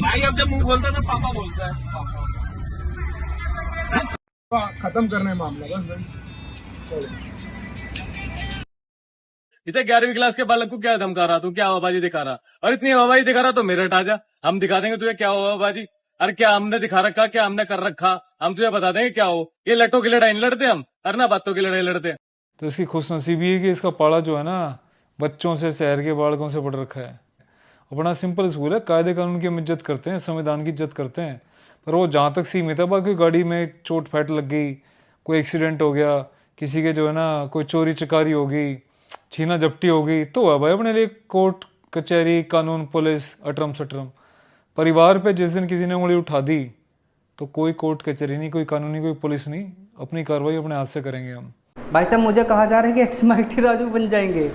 भाई अब जब मुंह बोलता है तो पापा बोलता है। खत्म करने मामला बस भाई। इसे 11वीं क्लास के बालक को क्या धमका रहा, तू क्या हवाबाजी दिखा रहा? और इतनी हवाबाजी दिखा रहा तो मेरठ आ जा, हम दिखा देंगे तुझे क्या हो हवाबाजी। अरे क्या हमने दिखा रखा, क्या हमने कर रखा, हम तुझे बता देंगे क्या हो। ये लट्टों की लड़ाई नहीं लड़ते हम, अरे ना बातों की लड़ाई लड़ते हैं। तो इसकी खुशनसीबी है कि इसका पाला जो है ना बच्चों से, शहर के बालकों से पढ़ रखा है। अपना सिंपल स्कूल है, कायदे कानून की हम इज्जत करते हैं, संविधान की इज्जत करते हैं, पर वो जहाँ तक सीमित है। बाकी गाड़ी में चोट फैट लग गई, कोई एक्सीडेंट हो गया, किसी के जो है ना कोई चोरी चकारी हो गई, छीना झपटी हो गई, तो है भाई अपने लिए कोर्ट कचहरी कानून पुलिस अटरम सटरम। परिवार पे जिस दिन किसी ने उंगली उठा दी तो कोई कोर्ट कचहरी नहीं, कोई कानूनी, कोई पुलिस नहीं, अपनी कार्रवाई अपने हाथ से करेंगे हम। भाई साहब मुझे कहा जा रहा है कि एक्स-माइटी राजू बन जाएंगे।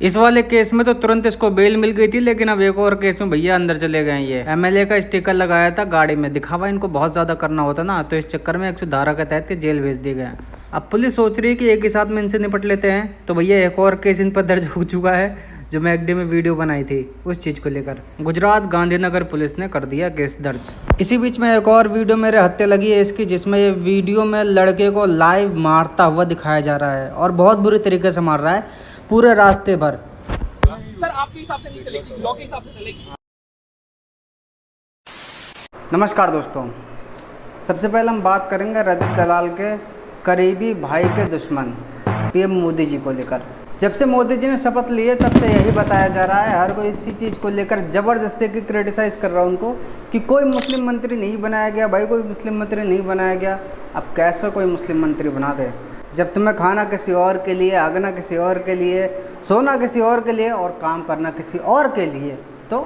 इस वाले केस में तो तुरंत इसको बेल मिल गई थी, लेकिन अब एक और केस में भैया अंदर चले गए। ये एमएलए का स्टिकर लगाया था गाड़ी में, दिखावा इनको बहुत ज्यादा करना होता ना, तो इस चक्कर में 100 धारा के तहत जेल भेज दिए गए। अब पुलिस सोच रही है कि एक ही साथ में इनसे निपट लेते हैं, तो भैया एक और केस इन पर दर्ज हो चुका है, जो मैं एकडे में वीडियो बनाई थी उस चीज़ को लेकर। गुजरात गांधीनगर पुलिस ने कर दिया केस दर्ज। इसी बीच में एक और वीडियो मेरे हत्थे लगी है इसकी, जिसमें ये वीडियो में लड़के को लाइव मारता हुआ दिखाया जा रहा है, और बहुत बुरी तरीके से मार रहा है पूरे रास्ते भर। सर आपके हिसाब से नहीं चलेगी, लॉ के हिसाब से चलेगी। नमस्कार दोस्तों, सबसे पहले हम बात करेंगे रजत दलाल के करीबी भाई के दुश्मन पीएम मोदी जी को लेकर। जब से मोदी जी ने शपथ ली है तब से यही बताया जा रहा है, हर कोई इसी चीज़ को लेकर ज़बरदस्ती की क्रिटिसाइज़ कर रहा है उनको कि कोई मुस्लिम मंत्री नहीं बनाया गया। भाई कोई मुस्लिम मंत्री नहीं बनाया गया, अब कैसे कोई मुस्लिम मंत्री बना दे? जब तुम्हें खाना किसी और के लिए, आगना किसी और के लिए, सोना किसी और के लिए और काम करना किसी और के लिए, तो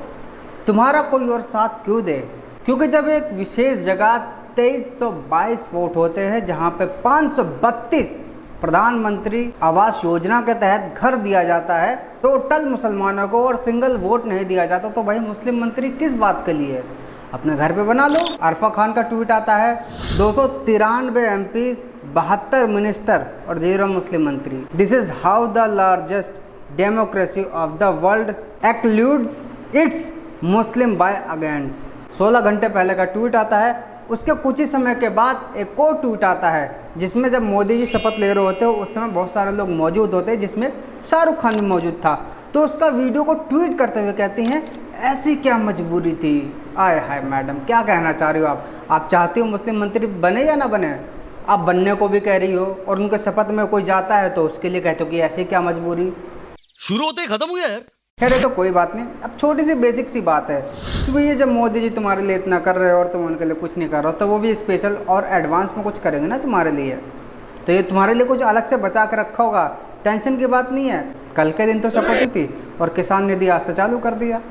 तुम्हारा कोई और साथ क्यों दे? क्योंकि जब एक विशेष जगह 2322 वोट होते हैं, जहाँ पे 532 प्रधानमंत्री आवास योजना के तहत घर दिया जाता है टोटल मुसलमानों को, और सिंगल वोट नहीं दिया जाता, तो भाई मुस्लिम मंत्री किस बात के लिए? अपने घर पे बना लो। अरफा खान का ट्वीट आता है 293 एमपीज, 72 मिनिस्टर और 0 मुस्लिम मंत्री। This is how the largest democracy of the world excludes its Muslim by against. 16 घंटे पहले का ट्वीट आता है। उसके कुछ ही समय के बाद एक और ट्वीट आता है, जिसमें जब मोदी जी शपथ ले रहे होते हो उस समय बहुत सारे लोग मौजूद होते हैं, जिसमें शाहरुख खान भी मौजूद था। तो उसका वीडियो को ट्वीट करते हुए कहती हैं ऐसी क्या मजबूरी थी? आय हाय मैडम, क्या कहना चाह रही हो आप चाहती हो मुस्लिम मंत्री बने या ना बने? आप बनने को भी कह रही हो, और उनके शपथ में कोई जाता है तो उसके लिए कहते हो कि ऐसी क्या मजबूरी? शुरू होते ही खत्म हो गया यार। खैर तो कोई बात नहीं। अब छोटी सी बेसिक सी बात है कि भैया जब मोदी जी तुम्हारे लिए इतना कर रहे हो और तुम उनके लिए कुछ नहीं कर रहे हो, तो वो भी स्पेशल और एडवांस में कुछ करेंगे ना तुम्हारे लिए, तो ये तुम्हारे लिए कुछ अलग से बचा के रखा होगा। टेंशन की बात नहीं है। कल के दिन तो शपथ ही थी और किसान निधि आज से चालू कर दिया,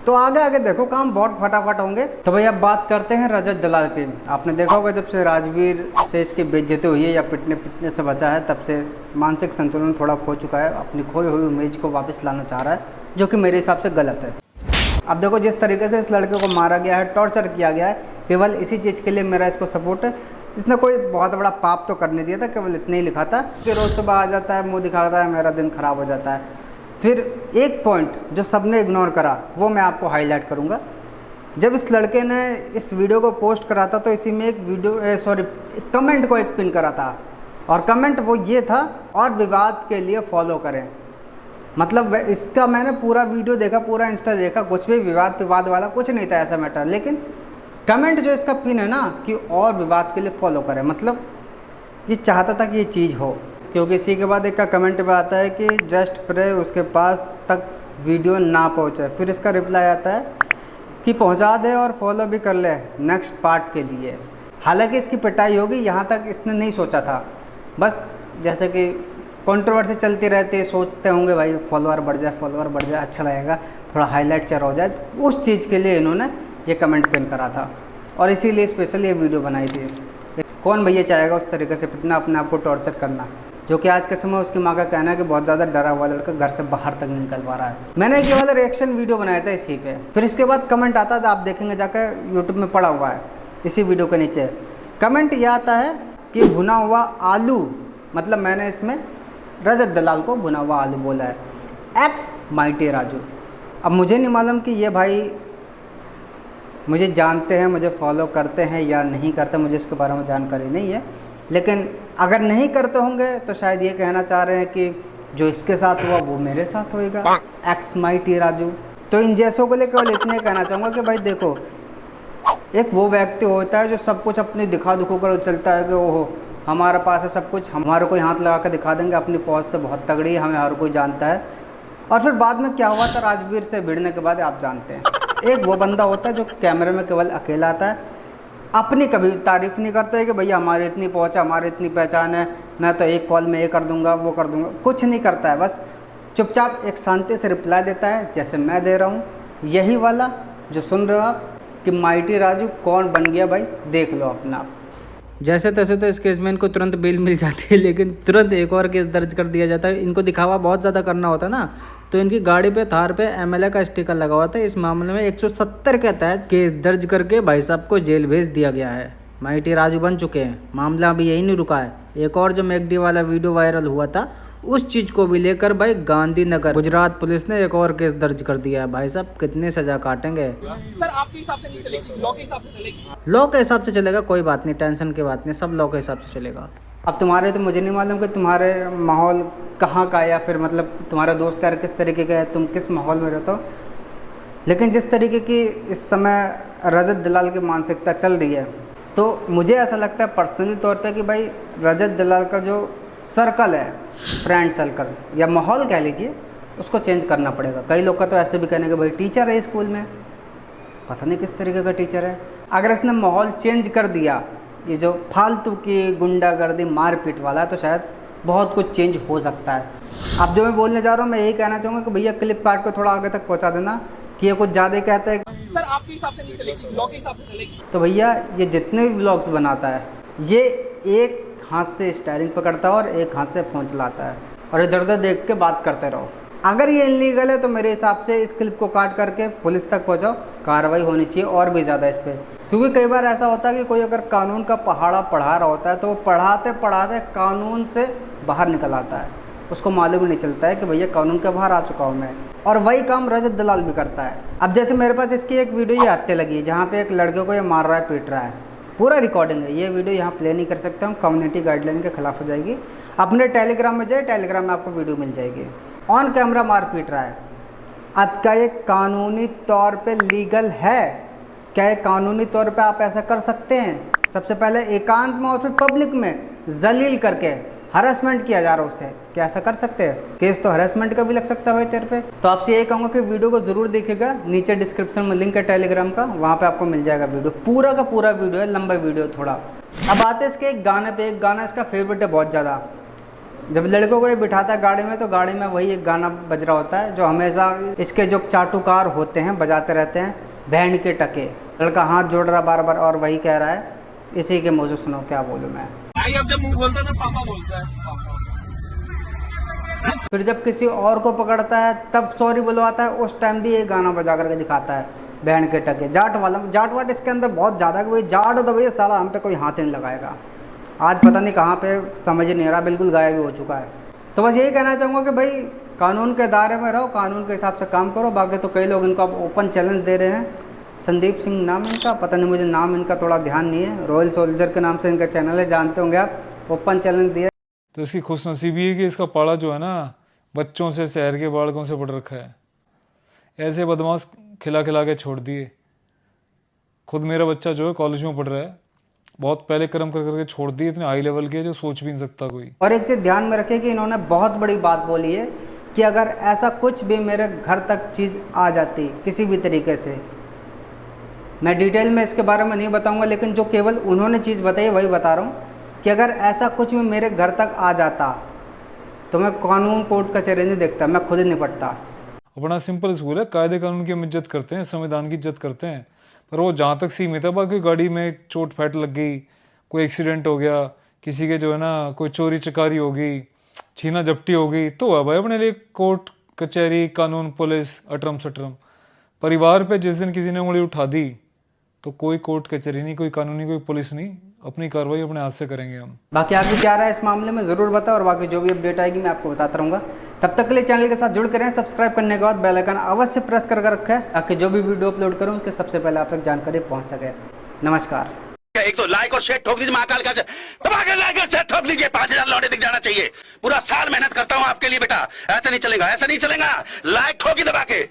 तो आगे आगे देखो काम बहुत फटाफट होंगे। तो भैया अब बात करते हैं रजत दलाल की। आपने देखा होगा जब से राजवीर से इसकी बेइज्जती हुई है या पिटने से बचा है, तब से मानसिक संतुलन थोड़ा खो चुका है, अपनी खोई हुई इमेज को वापस लाना चाह रहा है, जो कि मेरे हिसाब से गलत है। अब देखो जिस तरीके से इस लड़के को मारा गया है, टॉर्चर किया गया है, केवल इसी चीज़ के लिए मेरा इसको सपोर्ट है। इसने कोई बहुत बड़ा पाप तो करने दिया था, केवल इतने ही लिखा था कि रोज़ सुबह आ जाता है, मुँह दिखाता है, मेरा दिन ख़राब हो जाता है। फिर एक पॉइंट जो सबने इग्नोर करा वो मैं आपको हाईलाइट करूँगा। जब इस लड़के ने इस वीडियो को पोस्ट करा था तो इसी में एक कमेंट को एक पिन करा था, और कमेंट वो ये था, और विवाद के लिए फॉलो करें। मतलब इसका मैंने पूरा वीडियो देखा, पूरा इंस्टा देखा, कुछ भी विवाद वाला कुछ नहीं था ऐसा मैटर, लेकिन कमेंट जो इसका पिन है ना कि और विवाद के लिए फॉलो करें, मतलब ये चाहता था कि ये चीज़ हो। क्योंकि इसी के बाद एक का कमेंट पे आता है कि जस्ट प्रे उसके पास तक वीडियो ना पहुंचे। फिर इसका रिप्लाई आता है कि पहुंचा दे और फॉलो भी कर ले नेक्स्ट पार्ट के लिए। हालांकि इसकी पिटाई होगी यहाँ तक इसने नहीं सोचा था, बस जैसे कि कंट्रोवर्सी चलती रहती है, सोचते होंगे भाई फॉलोअर बढ़ जाए अच्छा लगेगा, थोड़ा हाईलाइट चेहरा हो जाए, उस चीज़ के लिए इन्होंने ये कमेंट पिन करा था, और इसीलिए स्पेशल ये वीडियो बनाई थी। कौन भैया चाहेगा उस तरीके से पिटना, अपने आप को टॉर्चर करना, जो कि आज के समय उसकी माँ का कहना है कि बहुत ज़्यादा डरा हुआ लड़का घर से बाहर तक नहीं निकल पा रहा है। मैंने ये वाला रिएक्शन वीडियो बनाया था इसी पे। फिर इसके बाद कमेंट आता था, आप देखेंगे जाकर यूट्यूब में पड़ा हुआ है इसी वीडियो के नीचे। कमेंट ये आता है कि भुना हुआ आलू, मतलब मैंने इसमें रजत दलाल को भुना हुआ आलू बोला है, एक्स माइटी राजू। अब मुझे नहीं मालूम कि ये भाई मुझे जानते हैं, मुझे फॉलो करते हैं या नहीं करते, मुझे इसके बारे में जानकारी नहीं है। लेकिन अगर नहीं करते होंगे तो शायद ये कहना चाह रहे हैं कि जो इसके साथ हुआ वो मेरे साथ होएगा, एक्स माइटी राजू। तो इन जैसों के लिए केवल इतने कहना चाहूँगा कि भाई देखो, एक वो व्यक्ति होता है जो सब कुछ अपनी दिखा दुखो कर चलता है कि ओहो हमारे पास है सब कुछ, हमारे कोई हाथ लगा कर दिखा देंगे, अपनी पहुँच तो बहुत तगड़ी है, हमें हर कोई जानता है। और फिर बाद में क्या हुआ था, राजवीर से भिड़ने के बाद आप जानते हैं। एक वो बंदा होता है जो कैमरे में केवल अकेला आता है, अपनी कभी तारीफ़ नहीं करता है कि भैया हमारी इतनी पहुँच है, हमारी इतनी पहचान है, मैं तो एक कॉल में ये कर दूंगा वो कर दूंगा, कुछ नहीं करता है। बस चुपचाप एक शांति से रिप्लाई देता है जैसे मैं दे रहा हूँ, यही वाला जो सुन रहे हो आप कि माइटी राजू कौन बन गया भाई, देख लो अपना आप। जैसे तैसे तो इस केस में इनको तुरंत बेल मिल जाती है, लेकिन तुरंत एक और केस दर्ज कर दिया जाता है। इनको दिखावा बहुत ज़्यादा करना होता है ना, तो इनकी गाड़ी पे थार पे एमएलए का स्टिकर लगा हुआ था। इस मामले में 170 के तहत केस दर्ज करके भाई साहब को जेल भेज दिया गया है। माइटी राजू बन चुके हैं। मामला अभी यही नहीं रुका है, एक और जो मैकडी वाला वीडियो वायरल हुआ था उस चीज़ को भी लेकर भाई गांधीनगर गुजरात पुलिस ने एक और केस दर्ज कर दिया है। भाई साहब कितने सजा काटेंगे। सर आपके हिसाब से नहीं चलेगी, लॉ के हिसाब से चलेगी। लॉ के हिसाब से चलेगा, कोई बात नहीं, टेंशन की बात नहीं, सब लॉ के हिसाब से चलेगा। अब तुम्हारे तो मुझे नहीं मालूम कि तुम्हारे माहौल कहाँ का है, या फिर मतलब तुम्हारा दोस्त यार किस तरीके का है, तुम किस माहौल में रहते हो। लेकिन जिस तरीके की इस समय रजत दलाल की मानसिकता चल रही है, तो मुझे ऐसा लगता है पर्सनली तौर पे कि भाई रजत दलाल का जो सर्कल है, फ्रेंड सर्कल या माहौल कह लीजिए, उसको चेंज करना पड़ेगा। कई लोग का तो ऐसे भी कहने कि भाई टीचर है स्कूल में, पता नहीं किस तरीके का टीचर है। अगर इसने माहौल चेंज कर दिया, ये जो फालतू की गुंडागर्दी मारपीट वाला है, तो शायद बहुत कुछ चेंज हो सकता है। अब जो मैं बोलने जा रहा हूँ, मैं यही कहना चाहूँगा कि भैया क्लिप काट को थोड़ा आगे तक पहुँचा देना कि ये कुछ ज़्यादा ही कहता है। सर आपके हिसाब से नहीं चलेगी, लॉ के हिसाब से चलेगी। तो भैया ये जितने भी व्लॉग्स बनाता है, ये एक हाथ से स्टीयरिंग पकड़ता है और एक हाथ से फ़ोन चलाता है, और इधर उधर देख के बात करते रहो। अगर ये इलीगल है तो मेरे हिसाब से इस क्लिप को काट करके पुलिस तक पहुंचाओ, कार्रवाई होनी चाहिए और भी ज़्यादा इस पर। क्योंकि कई बार ऐसा होता है कि कोई अगर कानून का पहाड़ा पढ़ा रहा होता है तो वो पढ़ाते पढ़ाते कानून से बाहर निकल आता है, उसको मालूम ही नहीं चलता है कि भैया कानून के बाहर आ चुका हूँ मैं। और वही काम रजत दलाल भी करता है। अब जैसे मेरे पास इसकी एक वीडियो ये हत्या लगी है, जहाँ पे एक लड़के को ये मार रहा है, पीट रहा है, पूरा रिकॉर्डिंग है। ये वीडियो यहाँ प्ले नहीं कर सकता हूँ, कम्युनिटी गाइडलाइन के खिलाफ हो जाएगी। अपने टेलीग्राम में जाए, टेलीग्राम में आपको वीडियो मिल जाएगी। ऑन कैमरा मार पीट रहा है। अब क्या ये कानूनी तौर पे लीगल है? क्या ये कानूनी तौर पे आप ऐसा कर सकते हैं? सबसे पहले एकांत में और फिर पब्लिक में जलील करके हरासमेंट किया जा रहा है उससे, क्या ऐसा कर सकते हैं? केस तो हरासमेंट का भी लग सकता है भाई तेरे पे। तो आपसे यही कहूँगा कि वीडियो को ज़रूर देखिएगा, नीचे डिस्क्रिप्शन में लिंक है टेलीग्राम का, वहाँ पे आपको मिल जाएगा वीडियो, पूरा का पूरा वीडियो है, लंबा वीडियो थोड़ा। अब आते हैं इसके एक गाने पे। एक गाना इसका फेवरेट है बहुत ज़्यादा। जब लड़कों को ये बिठाता है गाड़ी में, तो गाड़ी में वही एक गाना बज रहा होता है जो हमेशा इसके जो चाटुकार होते हैं बजाते रहते हैं, बैंड के टके। लड़का हाथ जोड़ रहा बार बार और वही कह रहा है, इसी के मुँह से सुनो क्या बोलूँ मैं। भाई अब जब मुंह बोलता है तो पापा बोलता है पापा। फिर जब किसी और को पकड़ता है तब सॉरी बुलवाता है, उस टाइम भी ये गाना बजा करके दिखाता है, बैंड के टके। जाट वाला, जाट वाट इसके अंदर बहुत ज़्यादा है कि भाई जाट तो भैया साला हम पे कोई हाथ नहीं लगाएगा। आज पता नहीं कहाँ पे, समझ नहीं रहा, बिल्कुल गायब ही हो चुका है। तो बस यही कहना चाहूँगा कि भाई कानून के दायरे में रहो, कानून के हिसाब से काम करो। बाकी तो कई लोग इनको अब ओपन चैलेंज दे रहे हैं। संदीप सिंह नाम है इनका, पता नहीं, मुझे नाम इनका थोड़ा ध्यान नहीं है। रॉयल सोल्जर के नाम से इनका चैनल है, जानते होंगे आप। ओपन चैलेंज दिया। तो इसकी खुशनसीबी है कि इसका पाला जो है ना बच्चों से, शहर के बालकों से पढ़ रखा है। ऐसे बदमाश खिला खिला के छोड़ दिए। खुद मेरा बच्चा जो है कॉलेज में पढ़ रहा है, बहुत पहले कर्म कर करके छोड़ दिए, इतने हाई लेवल के जो सोच भी नहीं सकता कोई। और एक चीज़ ध्यान में रखिए कि इन्होंने बहुत बड़ी बात बोली है कि अगर ऐसा कुछ भी मेरे घर तक चीज़ आ जाती किसी भी तरीके से, मैं डिटेल में इसके बारे में नहीं बताऊंगा, लेकिन जो केवल उन्होंने चीज़ बताई वही बता रहा हूँ कि अगर ऐसा कुछ भी मेरे घर तक आ जाता तो मैं कानून कोर्ट कचहरी नहीं देखता, मैं खुद ही निपटता। अपना सिंपल स्कूल है, कायदे कानून की हम इज्जत करते हैं, संविधान की इज्जत करते हैं, पर वो जहाँ तक सीमित है। बाकी गाड़ी में चोट फैट लग गई, कोई एक्सीडेंट हो गया, किसी के जो है ना कोई चोरी चकारी हो गई, छीना झपटी हो गई, तो है भाई अपने लिए कोर्ट कचहरी, कानून, पुलिस, अटरम सटरम। परिवार पे जिस दिन किसी ने उंगली उठा दी तो कोई कोर्ट कचहरी नहीं, कोई कानूनी, कोई पुलिस नहीं, अपनी कार्रवाई अपने हाथ से करेंगे हम। बाकी आपको क्या रहा है इस मामले में ज़रूर बताओ, और बाकी जो भी अपडेट आएगी मैं आपको बताता रहूँगा। तब तक के लिए चैनल के साथ जुड़ कर रहें। सब्सक्राइब करने के बाद बेल आइकन अवश्य प्रेस कर रखें है ताकि जो भी वीडियो अपलोड करूं उसके सबसे पहले आप तक जानकारी पहुंच सके। नमस्कार। एक तो लाइक और शेयर ठोक दीजिए, महाकाल का लाइक और शेयर ठोक लीजिए, 5000 लौटे दिख जाना चाहिए। पूरा साल मेहनत करता हूं आपके लिए बेटा, ऐसा नहीं चलेगा, ऐसा नहीं चलेगा। लाइक ठोकी दबा के।